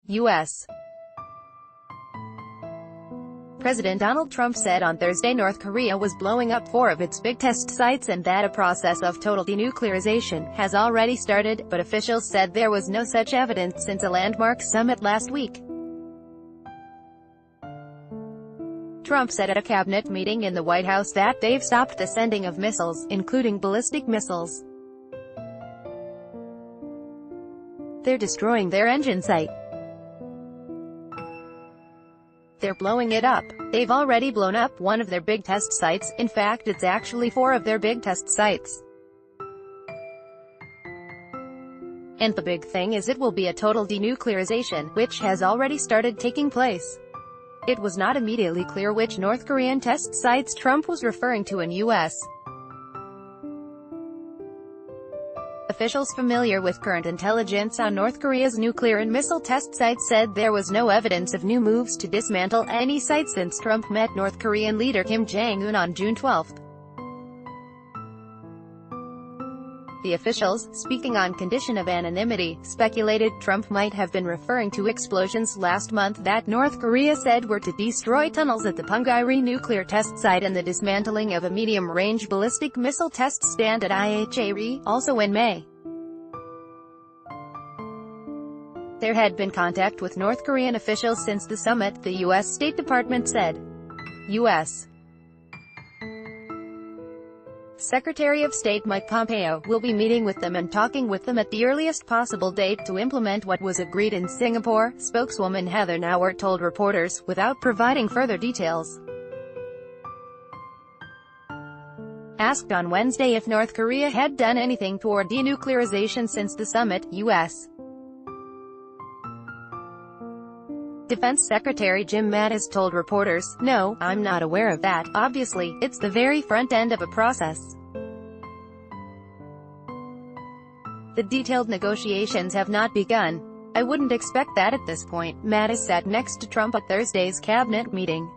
U.S. President Donald Trump said on Thursday North Korea was blowing up 4 of its big test sites and that a process of total denuclearization has already started, but officials said there was no such evidence since a landmark summit last week. Trump said at a cabinet meeting in the White House that they've stopped the sending of missiles, including ballistic missiles. They're destroying their engine site. They're blowing it up. They've already blown up one of their big test sites, in fact it's actually 4 of their big test sites. And the big thing is it will be a total denuclearization, which has already started taking place. It was not immediately clear which North Korean test sites Trump was referring to in U.S. Officials familiar with current intelligence on North Korea's nuclear and missile test sites said there was no evidence of new moves to dismantle any site since Trump met North Korean leader Kim Jong-un on June 12. The officials, speaking on condition of anonymity, speculated Trump might have been referring to explosions last month that North Korea said were to destroy tunnels at the Punggye-ri nuclear test site and the dismantling of a medium-range ballistic missile test stand at IHA-ri, also in May. There had been contact with North Korean officials since the summit, the U.S. State Department said. U.S. Secretary of State Mike Pompeo will be meeting with them and talking with them at the earliest possible date to implement what was agreed in Singapore, spokeswoman Heather Nauert told reporters, without providing further details. Asked on Wednesday if North Korea had done anything toward denuclearization since the summit, U.S. Defense Secretary Jim Mattis told reporters, "No, I'm not aware of that. Obviously, it's the very front end of a process. The detailed negotiations have not begun. I wouldn't expect that at this point." Mattis sat next to Trump at Thursday's cabinet meeting.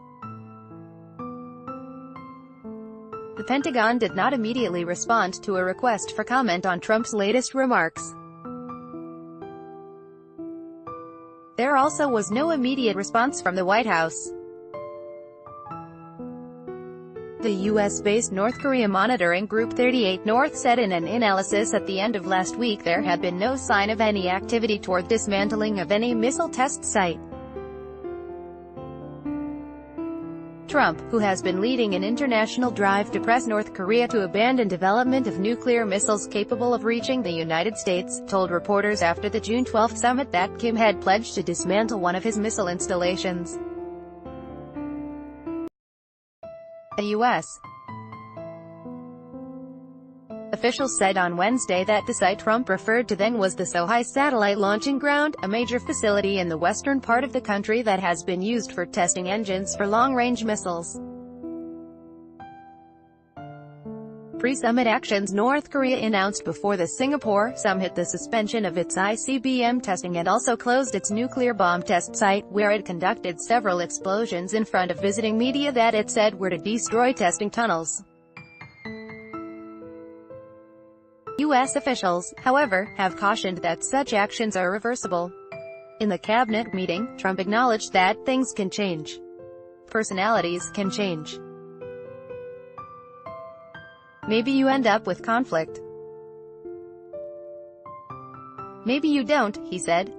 The Pentagon did not immediately respond to a request for comment on Trump's latest remarks. There also was no immediate response from the White House. The U.S.-based North Korea monitoring group 38 North said in an analysis at the end of last week there had been no sign of any activity toward dismantling of any missile test site. Trump, who has been leading an international drive to press North Korea to abandon development of nuclear missiles capable of reaching the United States, told reporters after the June 12 summit that Kim had pledged to dismantle one of his missile installations. The U.S. officials said on Wednesday that the site Trump referred to then was the Sohae Satellite Launching Ground, a major facility in the western part of the country that has been used for testing engines for long-range missiles. Pre-summit actions North Korea announced before the Singapore summit the suspension of its ICBM testing and also closed its nuclear bomb test site, where it conducted several explosions in front of visiting media that it said were to destroy testing tunnels. U.S. officials, however, have cautioned that such actions are reversible. In the cabinet meeting, Trump acknowledged that things can change. Personalities can change. Maybe you end up with conflict. Maybe you don't, he said.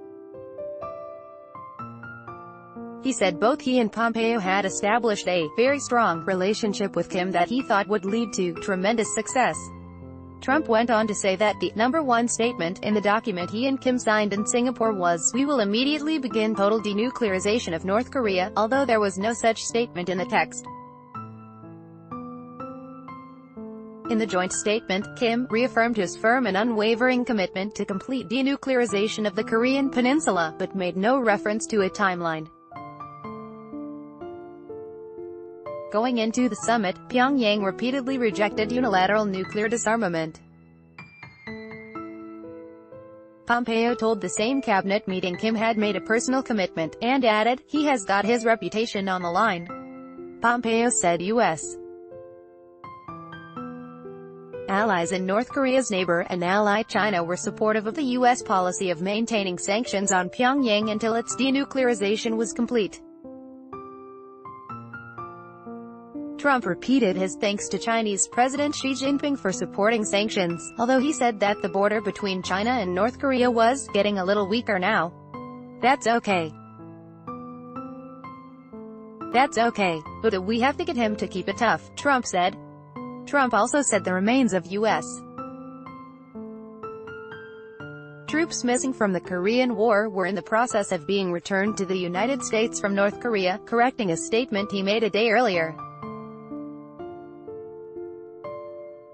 He said both he and Pompeo had established a very strong relationship with Kim that he thought would lead to tremendous success. Trump went on to say that the #1 statement in the document he and Kim signed in Singapore was, "We will immediately begin total denuclearization of North Korea," although there was no such statement in the text. In the joint statement, Kim reaffirmed his firm and unwavering commitment to complete denuclearization of the Korean peninsula, but made no reference to a timeline. Going into the summit, Pyongyang repeatedly rejected unilateral nuclear disarmament. Pompeo told the same cabinet meeting Kim had made a personal commitment, and added, "He has got his reputation on the line." Pompeo said U.S. Allies in North Korea's neighbor and ally China were supportive of the U.S. policy of maintaining sanctions on Pyongyang until its denuclearization was complete. Trump repeated his thanks to Chinese President Xi Jinping for supporting sanctions, although he said that the border between China and North Korea was getting a little weaker now. That's okay. That's okay, but we have to get him to keep it tough, Trump said. Trump also said the remains of U.S. troops missing from the Korean War were in the process of being returned to the United States from North Korea, correcting a statement he made a day earlier.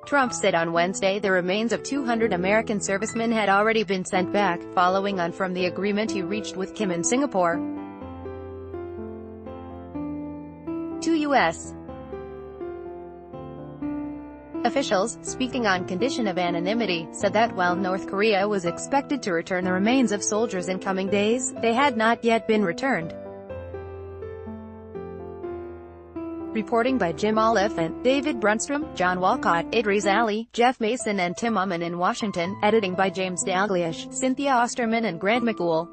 Trump said on Wednesday the remains of 200 American servicemen had already been sent back, following on from the agreement he reached with Kim in Singapore. Two U.S. officials, speaking on condition of anonymity, said that while North Korea was expected to return the remains of soldiers in coming days, they had not yet been returned. Reporting by Jim Oliphant, David Brunstrom, John Walcott, Idris Ali, Jeff Mason and Tim Uman in Washington. Editing by James Dalglish, Cynthia Osterman and Grant McCool.